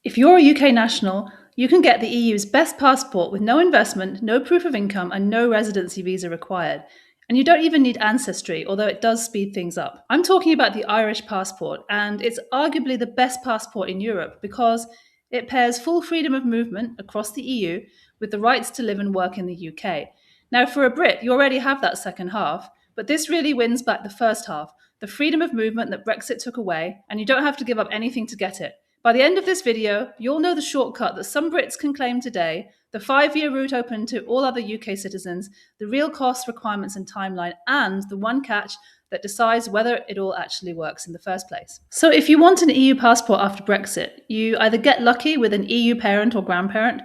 If you're a UK national, you can get the EU's best passport with no investment, no proof of income, and no residency visa required. And you don't even need ancestry, although it does speed things up. I'm talking about the Irish passport, and it's arguably the best passport in Europe because it pairs full freedom of movement across the EU with the rights to live and work in the UK. Now, for a Brit, you already have that second half, but this really wins back the first half, the freedom of movement that Brexit took away, and you don't have to give up anything to get it. By the end of this video, you'll know the shortcut that some Brits can claim today, the 5-year route open to all other UK citizens, the real costs, requirements, and timeline, and the one catch that decides whether it all actually works in the first place. So if you want an EU passport after Brexit, you either get lucky with an EU parent or grandparent,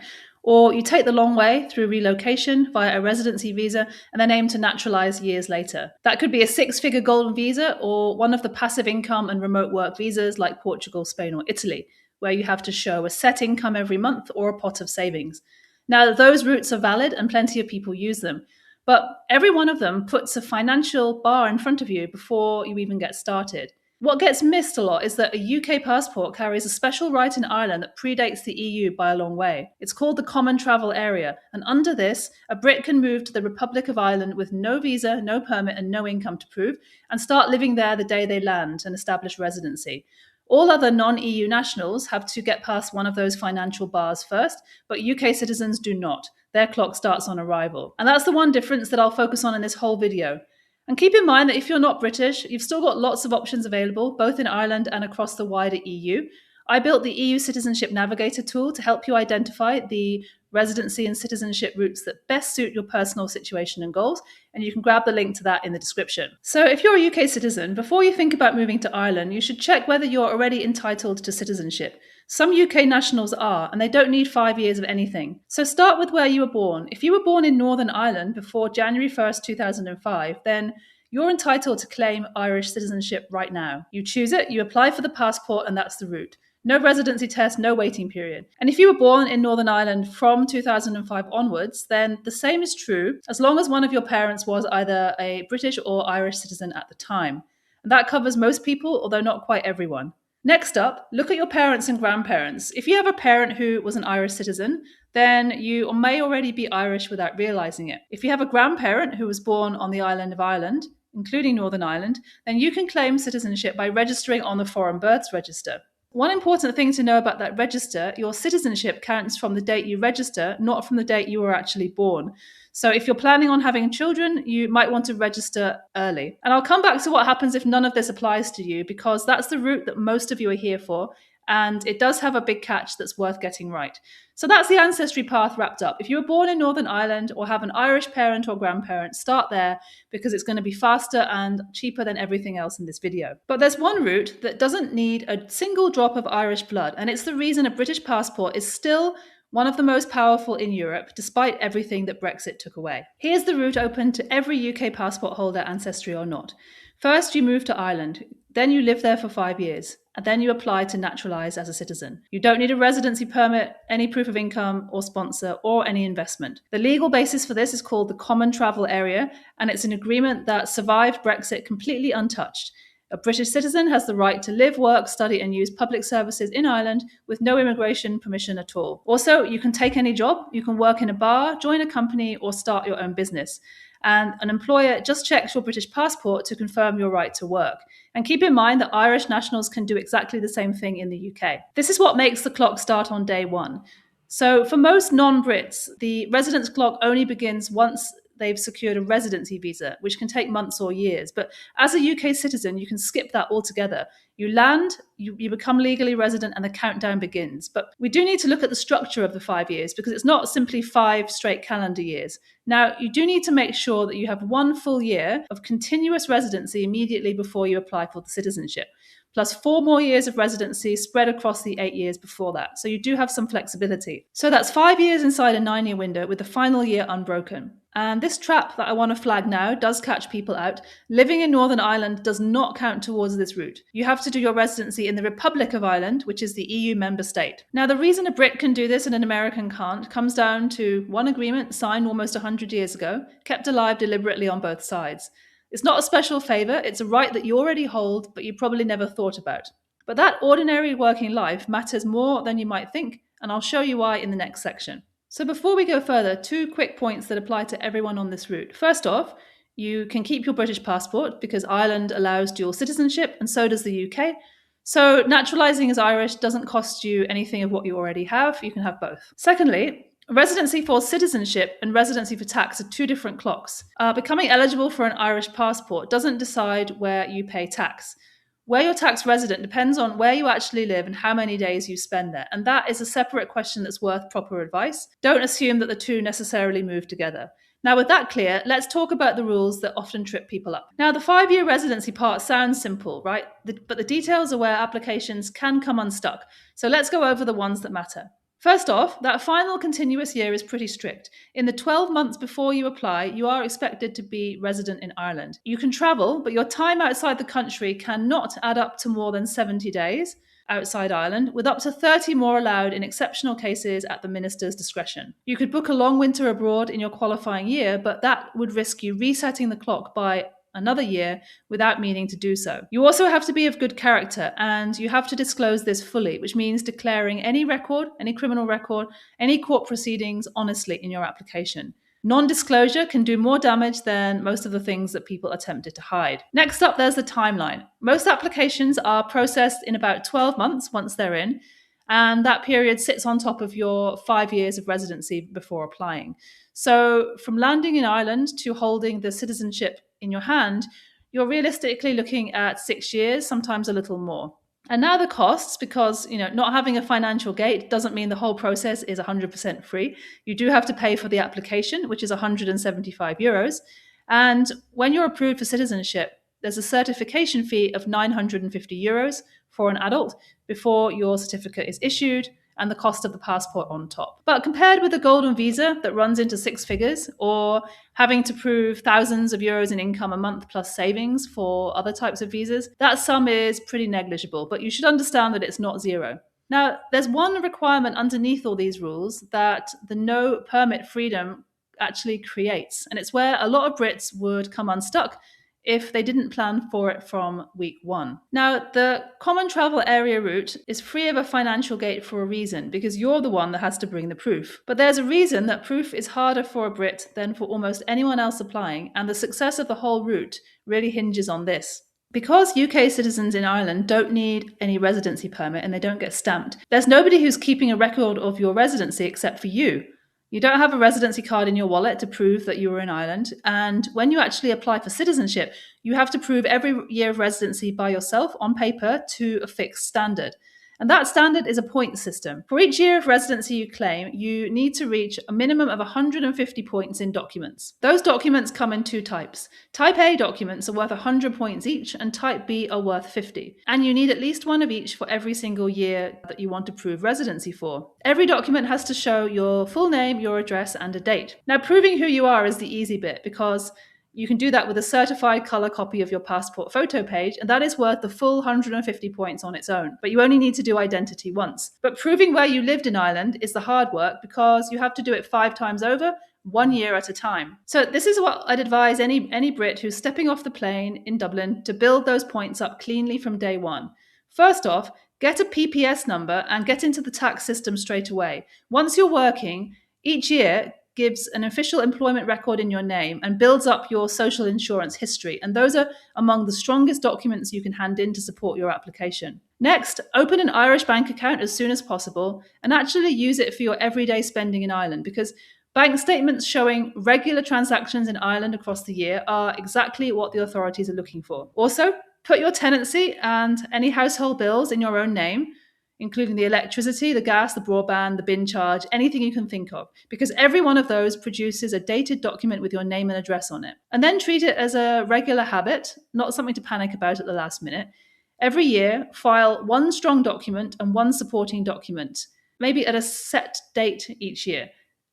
or you take the long way through relocation via a residency visa and then aim to naturalise years later. That could be a 6-figure golden visa or one of the passive income and remote work visas like Portugal, Spain, or Italy, where you have to show a set income every month or a pot of savings. Now, those routes are valid and plenty of people use them, but every one of them puts a financial bar in front of you before you even get started. What gets missed a lot is that a UK passport carries a special right in Ireland that predates the EU by a long way. It's called the Common Travel Area, and under this, a Brit can move to the Republic of Ireland with no visa, no permit, and no income to prove, and start living there the day they land and establish residency. All other non-EU nationals have to get past one of those financial bars first, but UK citizens do not. Their clock starts on arrival. And that's the one difference that I'll focus on in this whole video. And keep in mind that if you're not British, you've still got lots of options available, both in Ireland and across the wider EU. I built the EU Citizenship Navigator tool to help you identify the residency and citizenship routes that best suit your personal situation and goals, and you can grab the link to that in the description. So if you're a UK citizen, before you think about moving to Ireland, you should check whether you're already entitled to citizenship. Some UK nationals are, and they don't need 5 years of anything. So start with where you were born. If you were born in Northern Ireland before January 1st, 2005, then you're entitled to claim Irish citizenship right now. You choose it, you apply for the passport, and that's the route. No residency test, no waiting period. And if you were born in Northern Ireland from 2005 onwards, then the same is true as long as one of your parents was either a British or Irish citizen at the time. And that covers most people, although not quite everyone. Next up, look at your parents and grandparents. If you have a parent who was an Irish citizen, then you may already be Irish without realising it. If you have a grandparent who was born on the island of Ireland, including Northern Ireland, then you can claim citizenship by registering on the Foreign Births Register. One important thing to know about that register, your citizenship counts from the date you register, not from the date you were actually born. So if you're planning on having children, you might want to register early. And I'll come back to what happens if none of this applies to you, because that's the route that most of you are here for. And it does have a big catch that's worth getting right. So that's the ancestry path wrapped up. If you were born in Northern Ireland or have an Irish parent or grandparent, start there because it's going to be faster and cheaper than everything else in this video. But there's one route that doesn't need a single drop of Irish blood, and it's the reason a British passport is still one of the most powerful in Europe, despite everything that Brexit took away. Here's the route open to every UK passport holder, ancestry or not. First, you move to Ireland. Then you live there for 5 years, and then you apply to naturalise as a citizen. You don't need a residency permit, any proof of income or sponsor, or any investment. The legal basis for this is called the Common Travel Area, and it's an agreement that survived Brexit completely untouched. A British citizen has the right to live, work, study, and use public services in Ireland with no immigration permission at all. Also, you can take any job, you can work in a bar, join a company, or start your own business. And an employer just checks your British passport to confirm your right to work. And keep in mind that Irish nationals can do exactly the same thing in the UK. This is what makes the clock start on day one. So for most non-Brits, the residence clock only begins once they've secured a residency visa, which can take months or years. But as a UK citizen, you can skip that altogether. You land, you become legally resident, and the countdown begins. But we do need to look at the structure of the 5 years because it's not simply 5 straight calendar years. Now, you do need to make sure that you have 1 full year of continuous residency immediately before you apply for the citizenship, plus 4 more years of residency spread across the 8 years before that. So you do have some flexibility. So that's 5 years inside a 9-year window with the final year unbroken. And this trap that I want to flag now does catch people out. Living in Northern Ireland does not count towards this route. You have to do your residency in the Republic of Ireland, which is the EU member state. Now, the reason a Brit can do this and an American can't comes down to one agreement signed almost 100 years ago, kept alive deliberately on both sides. It's not a special favour, it's a right that you already hold, but you probably never thought about. But that ordinary working life matters more than you might think, and I'll show you why in the next section. So before we go further, two quick points that apply to everyone on this route. First off, you can keep your British passport because Ireland allows dual citizenship and so does the UK. So naturalising as Irish doesn't cost you anything of what you already have. You can have both. Secondly, residency for citizenship and residency for tax are two different clocks. Becoming eligible for an Irish passport doesn't decide where you pay tax. Where you're tax resident depends on where you actually live and how many days you spend there. And that is a separate question that's worth proper advice. Don't assume that the two necessarily move together. Now, with that clear, let's talk about the rules that often trip people up. Now, the 5-year residency part sounds simple, right? But the details are where applications can come unstuck. So let's go over the ones that matter. First off, that final continuous year is pretty strict. In the 12 months before you apply, you are expected to be resident in Ireland. You can travel, but your time outside the country cannot add up to more than 70 days outside Ireland, with up to 30 more allowed in exceptional cases at the minister's discretion. You could book a long winter abroad in your qualifying year, but that would risk you resetting the clock by another year without meaning to do so. You also have to be of good character, and you have to disclose this fully, which means declaring any record, any criminal record, any court proceedings honestly in your application. Non-disclosure can do more damage than most of the things that people are tempted to hide. Next up, there's the timeline. Most applications are processed in about 12 months once they're in, and that period sits on top of your 5 years of residency before applying. So from landing in Ireland to holding the citizenship in your hand, you're realistically looking at 6 years, sometimes a little more. And now the costs, because not having a financial gate doesn't mean the whole process is 100% free. You do have to pay for the application, which is €175. And when you're approved for citizenship, there's a certification fee of €950 for an adult before your certificate is issued, and the cost of the passport on top. But compared with a golden visa that runs into 6 figures, or having to prove thousands of euros in income a month plus savings for other types of visas, that sum is pretty negligible, but you should understand that it's not zero. Now, there's one requirement underneath all these rules that the no permit freedom actually creates, and it's where a lot of Brits would come unstuck if they didn't plan for it from week one. Now, the common travel area route is free of a financial gate for a reason, because you're the one that has to bring the proof. But there's a reason that proof is harder for a Brit than for almost anyone else applying, and the success of the whole route really hinges on this. Because UK citizens in Ireland don't need any residency permit and they don't get stamped, there's nobody who's keeping a record of your residency except for you. You don't have a residency card in your wallet to prove that you were in Ireland. And when you actually apply for citizenship, you have to prove every year of residency by yourself on paper to a fixed standard. And that standard is a point system. For each year of residency you claim, you need to reach a minimum of 150 points in documents. Those documents come in two types. Type A documents are worth 100 points each, and Type B are worth 50. And you need at least one of each for every single year that you want to prove residency for. Every document has to show your full name, your address, and a date. Now, proving who you are is the easy bit, because you can do that with a certified color copy of your passport photo page, and that is worth the full 150 points on its own. But you only need to do identity once. But proving where you lived in Ireland is the hard work, because you have to do it 5 times over, 1 year at a time. So this is what I'd advise any Brit who's stepping off the plane in Dublin to build those points up cleanly from day one. First off, get a PPS number and get into the tax system straight away. Once you're working, each year gives an official employment record in your name and builds up your social insurance history. And those are among the strongest documents you can hand in to support your application. Next, open an Irish bank account as soon as possible and actually use it for your everyday spending in Ireland, because bank statements showing regular transactions in Ireland across the year are exactly what the authorities are looking for. Also, put your tenancy and any household bills in your own name, including the electricity, the gas, the broadband, the bin charge, anything you can think of, because every one of those produces a dated document with your name and address on it. And then treat it as a regular habit, not something to panic about at the last minute. Every year, file one strong document and one supporting document, maybe at a set date each year.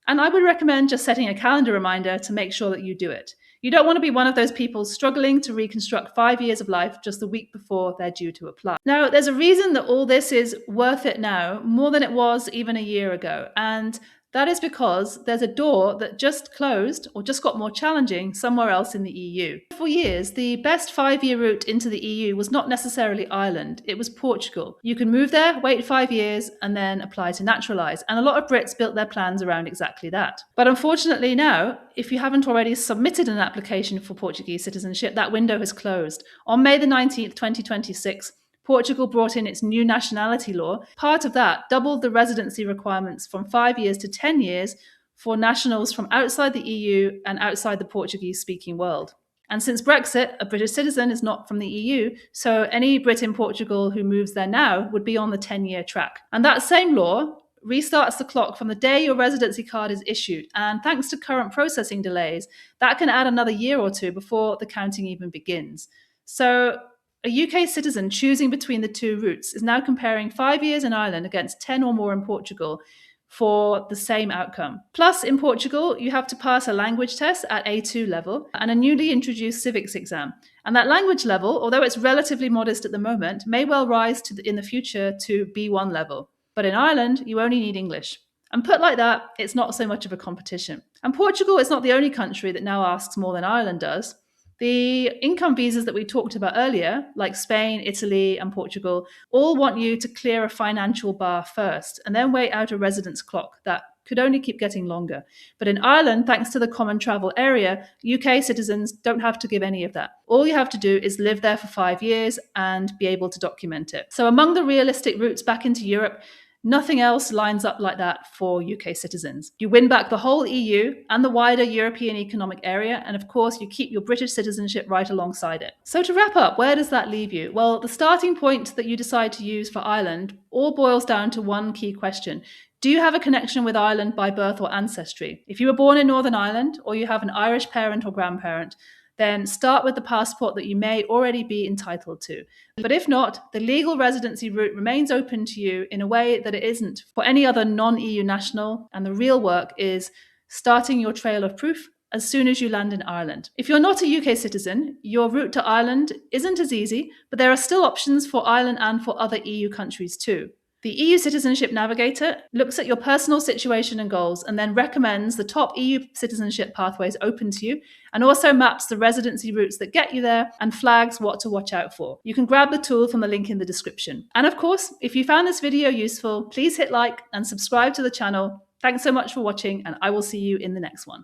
And I would recommend just setting a calendar reminder to make sure that you do it. You don't want to be one of those people struggling to reconstruct 5 years of life just the week before they're due to apply. Now, there's a reason that all this is worth it now, more than it was even a year ago. And That is because there's a door that just closed or just got more challenging somewhere else in the EU. For years, the best 5-year route into the EU was not necessarily Ireland, it was Portugal. You can move there, wait 5 years, and then apply to naturalise. And a lot of Brits built their plans around exactly that. But unfortunately now, if you haven't already submitted an application for Portuguese citizenship, that window has closed. On May the 19th, 2026, Portugal brought in its new nationality law. Part of that doubled the residency requirements from 5 years to 10 years for nationals from outside the EU and outside the Portuguese-speaking world. And since Brexit, a British citizen is not from the EU, so any Brit in Portugal who moves there now would be on the 10-year track. And that same law restarts the clock from the day your residency card is issued. And thanks to current processing delays, that can add another year or two before the counting even begins. So a UK citizen choosing between the two routes is now comparing 5 years in Ireland against 10 or more in Portugal for the same outcome. Plus, in Portugal, you have to pass a language test at A2 level and a newly introduced civics exam. And that language level, although it's relatively modest at the moment, may well rise in the future to B1 level. But in Ireland, you only need English. And put like that, it's not so much of a competition. And Portugal is not the only country that now asks more than Ireland does. The income visas that we talked about earlier, like Spain, Italy, and Portugal, all want you to clear a financial bar first and then wait out a residence clock that could only keep getting longer. But in Ireland, thanks to the Common Travel Area, UK citizens don't have to give any of that. All you have to do is live there for 5 years and be able to document it. So among the realistic routes back into Europe, nothing else lines up like that for UK citizens. You win back the whole EU and the wider European Economic Area, and of course, you keep your British citizenship right alongside it. So to wrap up, where does that leave you? Well, the starting point that you decide to use for Ireland all boils down to one key question. Do you have a connection with Ireland by birth or ancestry? If you were born in Northern Ireland or you have an Irish parent or grandparent, then start with the passport that you may already be entitled to. But if not, the legal residency route remains open to you in a way that it isn't for any other non-EU national, and the real work is starting your trail of proof as soon as you land in Ireland. If you're not a UK citizen, your route to Ireland isn't as easy, but there are still options for Ireland and for other EU countries too. The EU Citizenship Navigator looks at your personal situation and goals and then recommends the top EU citizenship pathways open to you, and also maps the residency routes that get you there and flags what to watch out for. You can grab the tool from the link in the description. And of course, if you found this video useful, please hit like and subscribe to the channel. Thanks so much for watching, and I will see you in the next one.